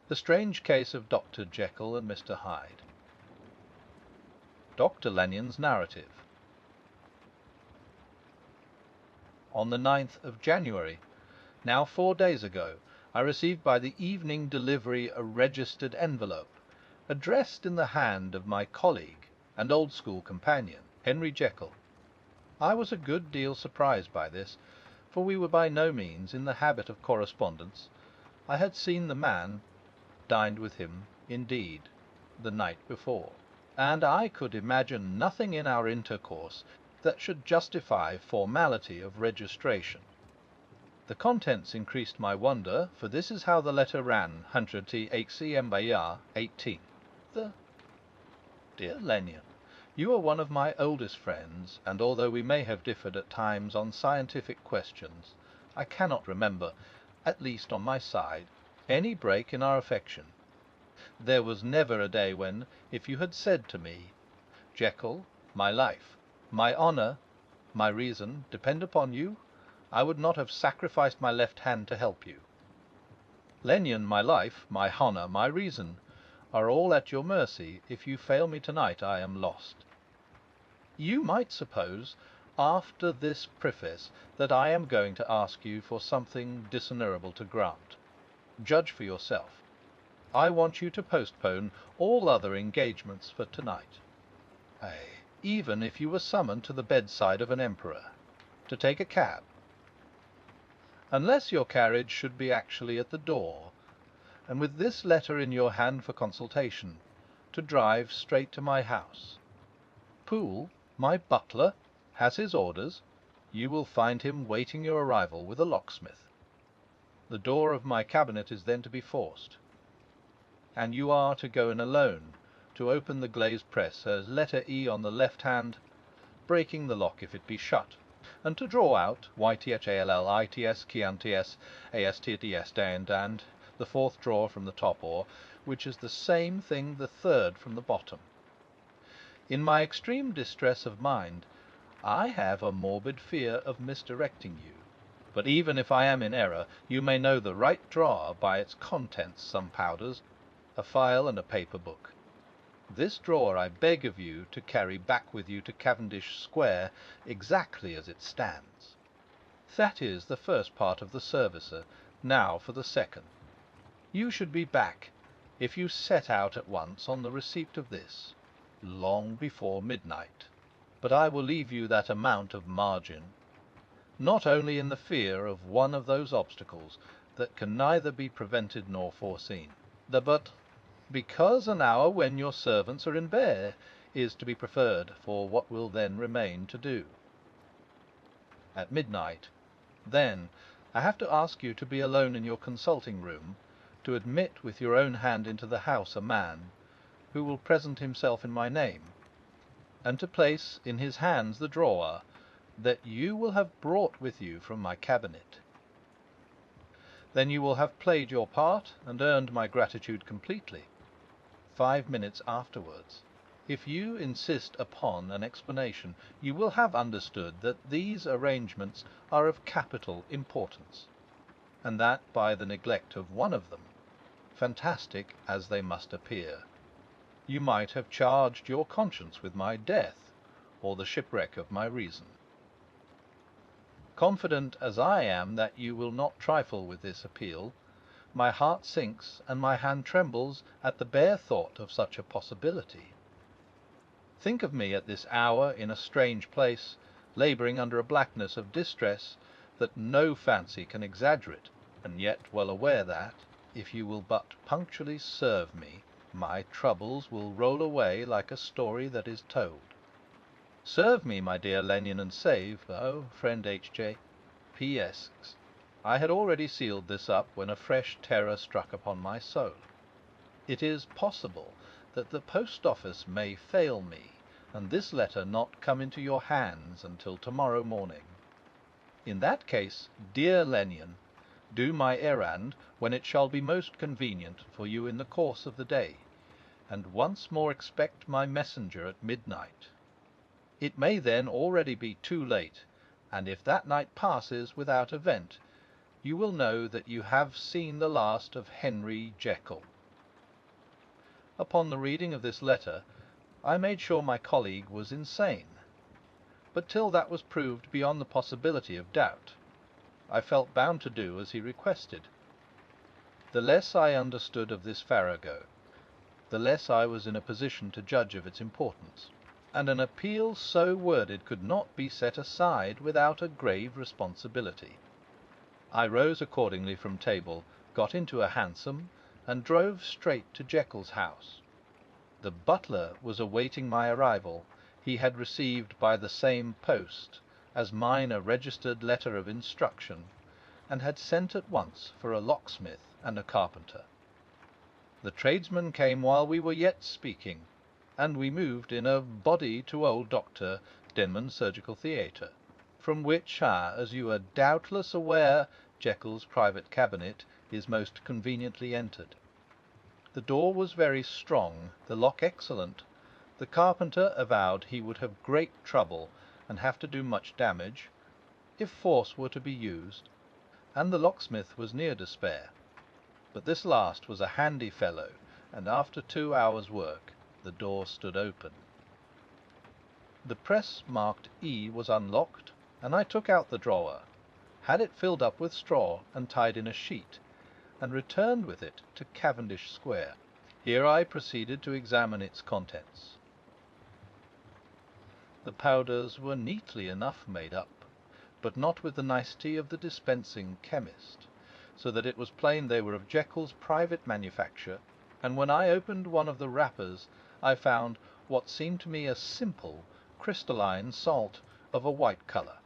The Strange Case of Dr. Jekyll and Mr. Hyde. Dr. Lenyon's Narrative. On the 9th of January, now 4 days ago, I received by the evening delivery a registered envelope, addressed in the hand of my colleague and old school companion, Henry Jekyll. I was a good deal surprised by this, for we were by no means in the habit of correspondence. I had seen the man, dined with him, indeed, the night before, and I could imagine nothing in our intercourse that should justify formality of registration. The contents increased my wonder, for this is how the letter ran: 100 HCM 18. Dear Lenyon, you are one of my oldest friends, and although we may have differed at times on scientific questions, I cannot remember, at least on my side, any break in our affection. There was never a day when, if you had said to me, "Jekyll, my life, my honour, my reason depend upon you," I would not have sacrificed my left hand to help you. Lenyon, my life, my honour, my reason, are all at your mercy. If you fail me tonight, I am lost. You might suppose, after this preface, that I am going to ask you for something dishonourable to grant. Judge for yourself. I want you to postpone all other engagements for tonight. Ay, even if you were summoned to the bedside of an emperor, to take a cab. Unless your carriage should be actually at the door, and with this letter in your hand for consultation, to drive straight to my house. Poole, my butler, has his orders. You will find him waiting your arrival with a locksmith. The door of my cabinet is then to be forced, and you are to go in alone, to open the glazed press as letter E on the left hand, breaking the lock if it be shut, and to draw out YTHALLITS KIANTS ASTTS and the fourth drawer from the top oar, which is the same thing the third from the bottom. In my extreme distress of mind, I have a morbid fear of misdirecting you. But even if I am in error, you may know the right drawer by its contents: some powders, a file, and a paper book. This drawer I beg of you to carry back with you to Cavendish Square exactly as it stands. That is the first part of the service. Now for the second. You should be back, if you set out at once on the receipt of this, long before midnight. But I will leave you that amount of margin, not only in the fear of one of those obstacles that can neither be prevented nor foreseen, but because an hour when your servants are in bed is to be preferred for what will then remain to do. At midnight, then, I have to ask you to be alone in your consulting room, to admit with your own hand into the house a man, who will present himself in my name, and to place in his hands the drawer that you will have brought with you from my cabinet. Then you will have played your part and earned my gratitude completely. 5 minutes afterwards, if you insist upon an explanation, you will have understood that these arrangements are of capital importance, and that by the neglect of one of them, fantastic as they must appear, you might have charged your conscience with my death, or the shipwreck of my reason. Confident as I am that you will not trifle with this appeal, my heart sinks and my hand trembles at the bare thought of such a possibility. Think of me at this hour in a strange place, labouring under a blackness of distress that no fancy can exaggerate, and yet well aware that, if you will but punctually serve me, my troubles will roll away like a story that is told. Serve me, my dear Lenyon, and save, oh, friend H.J. P.S. I had already sealed this up when a fresh terror struck upon my soul. It is possible that the post office may fail me, and this letter not come into your hands until tomorrow morning. In that case, dear Lenyon, do my errand when it shall be most convenient for you in the course of the day, and once more expect my messenger at midnight. It may then already be too late, and if that night passes without event, you will know that you have seen the last of Henry Jekyll. Upon the reading of this letter, I made sure my colleague was insane, but till that was proved beyond the possibility of doubt, I felt bound to do as he requested. The less I understood of this farrago, the less I was in a position to judge of its importance, and an appeal so worded could not be set aside without a grave responsibility. I rose accordingly from table, got into a hansom, and drove straight to Jekyll's house. The butler was awaiting my arrival. He had received by the same post as mine a registered letter of instruction, and had sent at once for a locksmith and a carpenter. The tradesmen came while we were yet speaking, and we moved in a body to old Dr. Denman's surgical theatre, from which, as you are doubtless aware, Jekyll's private cabinet is most conveniently entered. The door was very strong, the lock excellent. The carpenter avowed he would have great trouble and have to do much damage, if force were to be used, and the locksmith was near despair. But this last was a handy fellow, and after 2 hours' work the door stood open. The press marked E was unlocked, and I took out the drawer, had it filled up with straw and tied in a sheet, and returned with it to Cavendish Square. Here I proceeded to examine its contents. The powders were neatly enough made up, but not with the nicety of the dispensing chemist, so that it was plain they were of Jekyll's private manufacture, and when I opened one of the wrappers I found what seemed to me a simple crystalline salt of a white colour.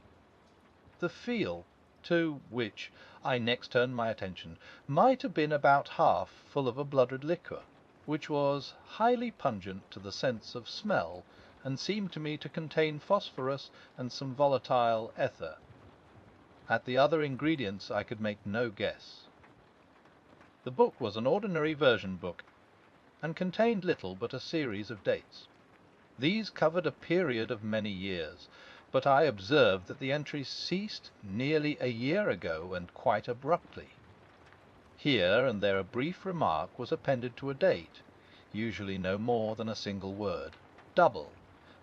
The feel, to which I next turned my attention, might have been about half full of a blooded liquor, which was highly pungent to the sense of smell, and seemed to me to contain phosphorus and some volatile ether. At the other ingredients I could make no guess. The book was an ordinary version book, and contained little but a series of dates. These covered a period of many years, but I observed that the entries ceased nearly a year ago, and quite abruptly. Here and there a brief remark was appended to a date, usually no more than a single word, double,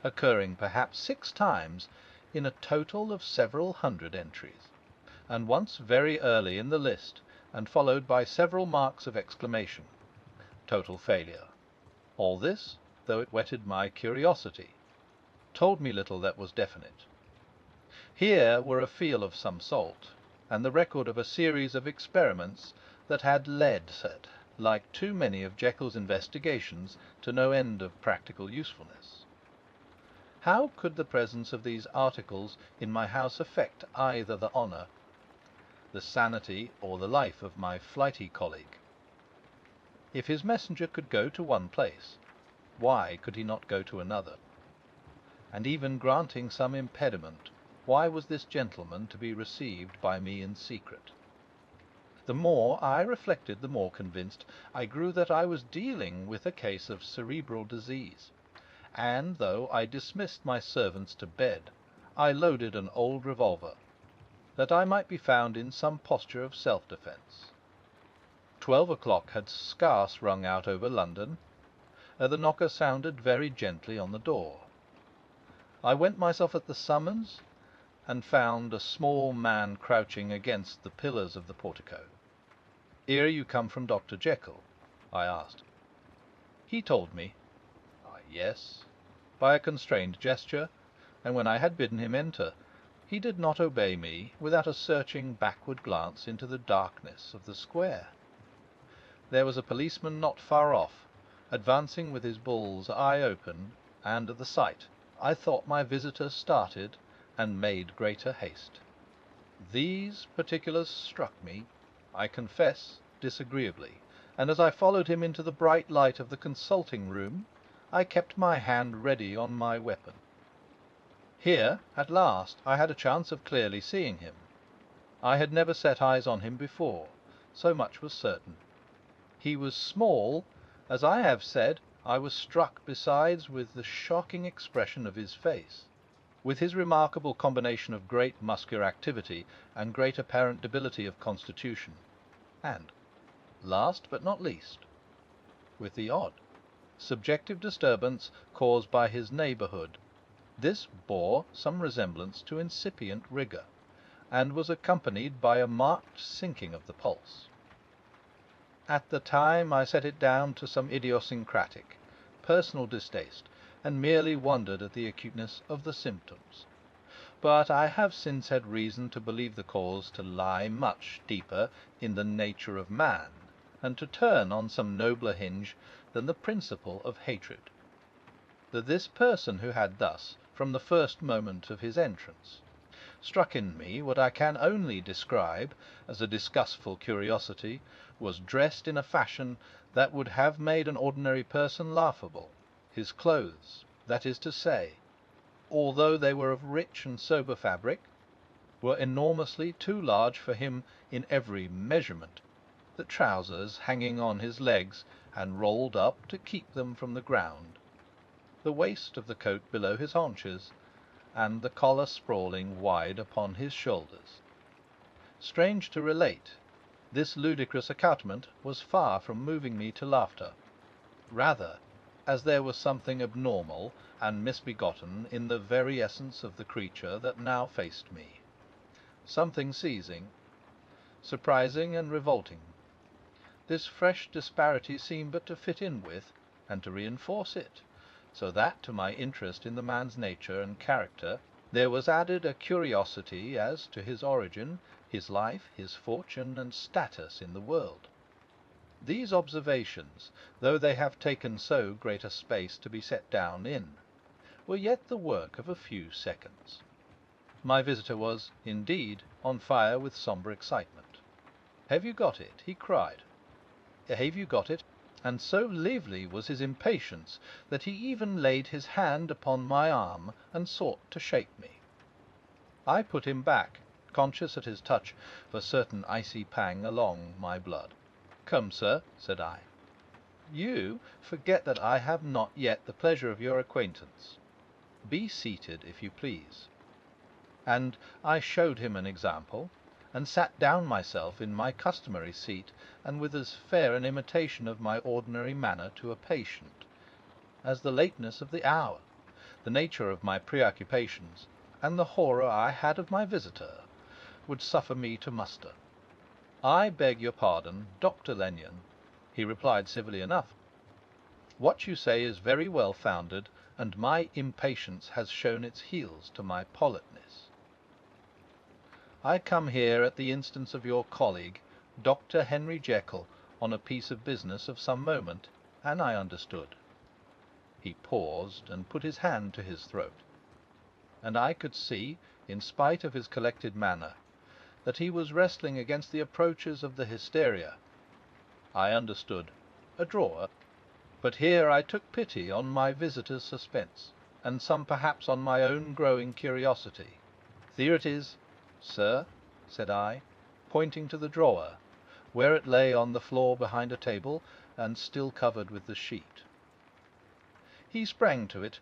occurring perhaps 6 times in a total of several hundred entries, and once very early in the list, and followed by several marks of exclamation. Total failure. All this, though it whetted my curiosity, told me little that was definite. Here were a feel of some salt, and the record of a series of experiments that had led, like too many of Jekyll's investigations, to no end of practical usefulness. How could the presence of these articles in my house affect either the honour, the sanity, or the life of my flighty colleague? If his messenger could go to one place, why could he not go to another? And even granting some impediment, why was this gentleman to be received by me in secret? The more I reflected, the more convinced I grew that I was dealing with a case of cerebral disease, and though I dismissed my servants to bed, I loaded an old revolver, that I might be found in some posture of self-defence. 12 o'clock had scarce rung out over London. The knocker sounded very gently on the door. I went myself at the summons, and found a small man crouching against the pillars of the portico. "Here you come from Dr. Jekyll?" I asked. He told me. Yes, by a constrained gesture, and when I had bidden him enter, he did not obey me without a searching backward glance into the darkness of the square. There was a policeman not far off, advancing with his bull's eye open, and at the sight I thought my visitor started and made greater haste. These particulars struck me, I confess, disagreeably, and as I followed him into the bright light of the consulting room, I kept my hand ready on my weapon. Here, at last, I had a chance of clearly seeing him. I had never set eyes on him before, so much was certain. He was small, as I have said. I was struck, besides, with the shocking expression of his face, with his remarkable combination of great muscular activity and great apparent debility of constitution, and, last but not least, with the odd, subjective disturbance caused by his neighbourhood. This bore some resemblance to incipient rigour, and was accompanied by a marked sinking of the pulse. At the time I set it down to some idiosyncratic, personal distaste, and merely wondered at the acuteness of the symptoms. But I have since had reason to believe the cause to lie much deeper in the nature of man, and to turn on some nobler hinge than the principle of hatred. That this person who had thus, from the first moment of his entrance, struck in me what I can only describe as a disgustful curiosity, was dressed in a fashion that would have made an ordinary person laughable. His clothes, that is to say, although they were of rich and sober fabric, were enormously too large for him in every measurement, the trousers hanging on his legs and rolled up to keep them from the ground, the waist of the coat below his haunches, and the collar sprawling wide upon his shoulders. Strange to relate, this ludicrous accoutrement was far from moving me to laughter. Rather, as there was something abnormal and misbegotten in the very essence of the creature that now faced me. Something seizing, surprising and revolting. This fresh disparity seemed but to fit in with, and to reinforce it, so that to my interest in the man's nature and character there was added a curiosity as to his origin, his life, his fortune, and status in the world. These observations, though they have taken so great a space to be set down in, were yet the work of a few seconds. My visitor was, indeed, on fire with sombre excitement. "Have you got it?" he cried. "Have you got it?" And so lively was his impatience that he even laid his hand upon my arm and sought to shake me. I put him back, conscious at his touch of a certain icy pang along my blood. "Come, sir," said I. "You forget that I have not yet the pleasure of your acquaintance. Be seated, if you please." And I showed him an example, and sat down myself in my customary seat, and with as fair an imitation of my ordinary manner to a patient, as the lateness of the hour, the nature of my preoccupations, and the horror I had of my visitor, would suffer me to muster. "I beg your pardon, Dr. Lenyon," he replied civilly enough. "What you say is very well founded, and my impatience has shown its heels to my politeness. I come here at the instance of your colleague, Dr. Henry Jekyll, on a piece of business of some moment, and I understood." He paused and put his hand to his throat, and I could see, in spite of his collected manner, that he was wrestling against the approaches of the hysteria. I understood. A drawer. But here I took pity on my visitor's suspense, and some perhaps on my own growing curiosity. "Here it is, sir," said I, pointing to the drawer, where it lay on the floor behind a table, and still covered with the sheet. He sprang to it,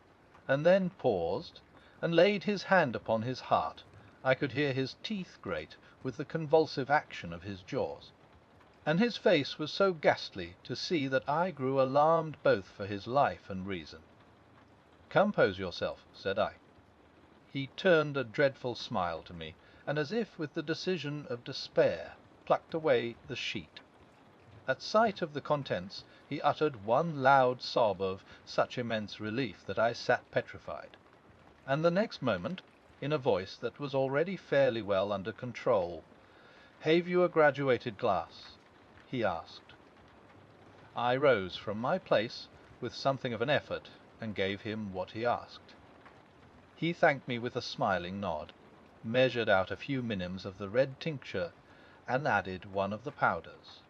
and then paused, and laid his hand upon his heart. I could hear his teeth grate with the convulsive action of his jaws, and his face was so ghastly to see that I grew alarmed both for his life and reason. "Compose yourself," said I. He turned a dreadful smile to me, and as if with the decision of despair, plucked away the sheet. At sight of the contents he uttered one loud sob of such immense relief that I sat petrified, and the next moment, in a voice that was already fairly well under control, "Have you a graduated glass?" he asked. I rose from my place with something of an effort and gave him what he asked. He thanked me with a smiling nod, measured out a few minims of the red tincture, and added one of the powders.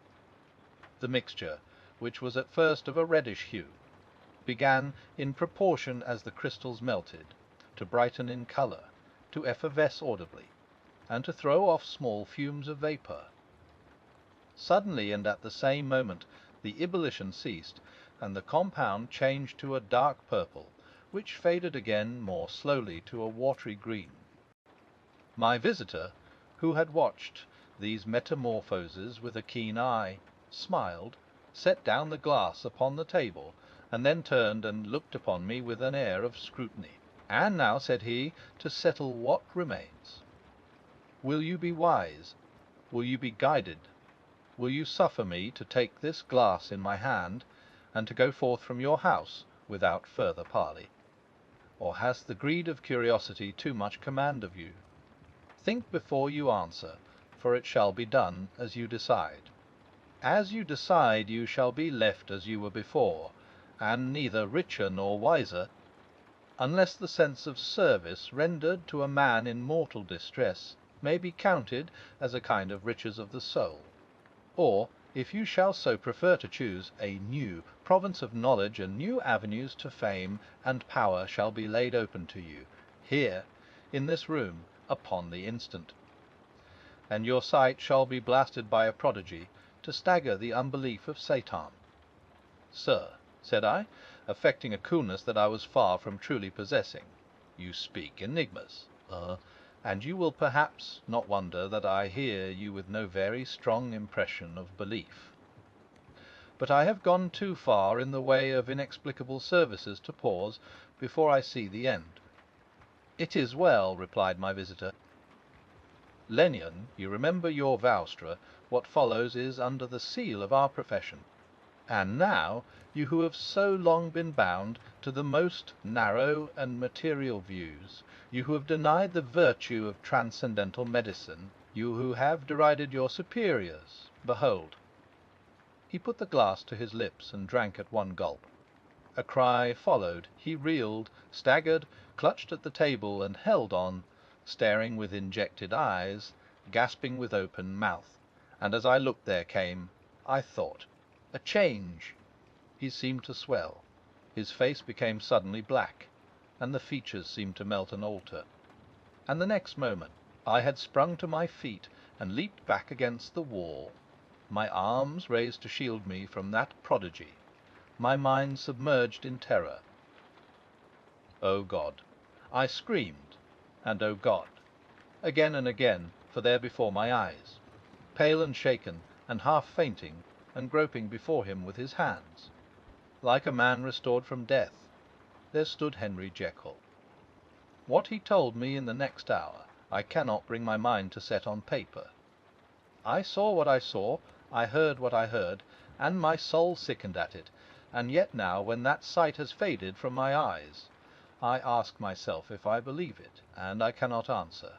The mixture, which was at first of a reddish hue, began, in proportion as the crystals melted, to brighten in colour, to effervesce audibly, and to throw off small fumes of vapour. Suddenly and at the same moment the ebullition ceased, and the compound changed to a dark purple, which faded again more slowly to a watery green. My visitor, who had watched these metamorphoses with a keen eye, smiled, set down the glass upon the table, and then turned and looked upon me with an air of scrutiny. "And now," said he, "to settle what remains. Will you be wise? Will you be guided? Will you suffer me to take this glass in my hand, and to go forth from your house without further parley? Or has the greed of curiosity too much command of you? Think before you answer, for it shall be done as you decide. As you decide, you shall be left as you were before, and neither richer nor wiser, unless the sense of service rendered to a man in mortal distress may be counted as a kind of riches of the soul. Or, if you shall so prefer to choose, a new province of knowledge and new avenues to fame and power shall be laid open to you, here, in this room, upon the instant. And your sight shall be blasted by a prodigy, to stagger the unbelief of Satan." "Sir," said I, affecting a coolness that I was far from truly possessing, "you speak enigmas, and you will perhaps not wonder that I hear you with no very strong impression of belief. But I have gone too far in the way of inexplicable services to pause before I see the end." "It is well," replied my visitor. "Lennion, you remember your Voustra, what follows is under the seal of our profession. And now, you who have so long been bound to the most narrow and material views, you who have denied the virtue of transcendental medicine, you who have derided your superiors, behold." He put the glass to his lips and drank at one gulp. A cry followed. He reeled, staggered, clutched at the table, and held on, staring with injected eyes, gasping with open mouth. And as I looked there came, I thought, a change. He seemed to swell. His face became suddenly black, and the features seemed to melt and alter. And the next moment I had sprung to my feet and leaped back against the wall, my arms raised to shield me from that prodigy, my mind submerged in terror. O God! I screamed, and O God! Again and again, for there before my eyes, pale and shaken and half fainting, and groping before him with his hands, like a man restored from death, there stood Henry Jekyll. What he told me in the next hour I cannot bring my mind to set on paper. I saw what I saw, I heard what I heard, and my soul sickened at it, and yet now, when that sight has faded from my eyes, I ask myself if I believe it, and I cannot answer.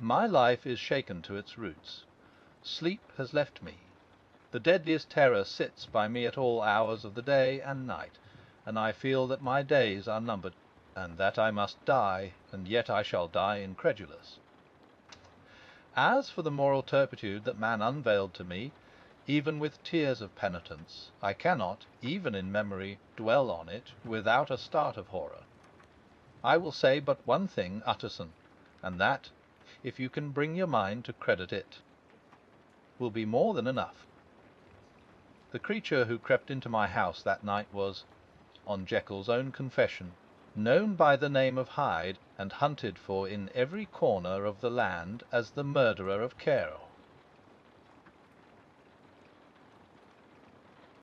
My life is shaken to its roots. Sleep has left me. The deadliest terror sits by me at all hours of the day and night, and I feel that my days are numbered, and that I must die, and yet I shall die incredulous. As for the moral turpitude that man unveiled to me, even with tears of penitence, I cannot, even in memory, dwell on it without a start of horror. I will say but one thing, Utterson, and that, if you can bring your mind to credit it, will be more than enough. The creature who crept into my house that night was, on Jekyll's own confession, known by the name of Hyde, and hunted for in every corner of the land as the murderer of Cairo.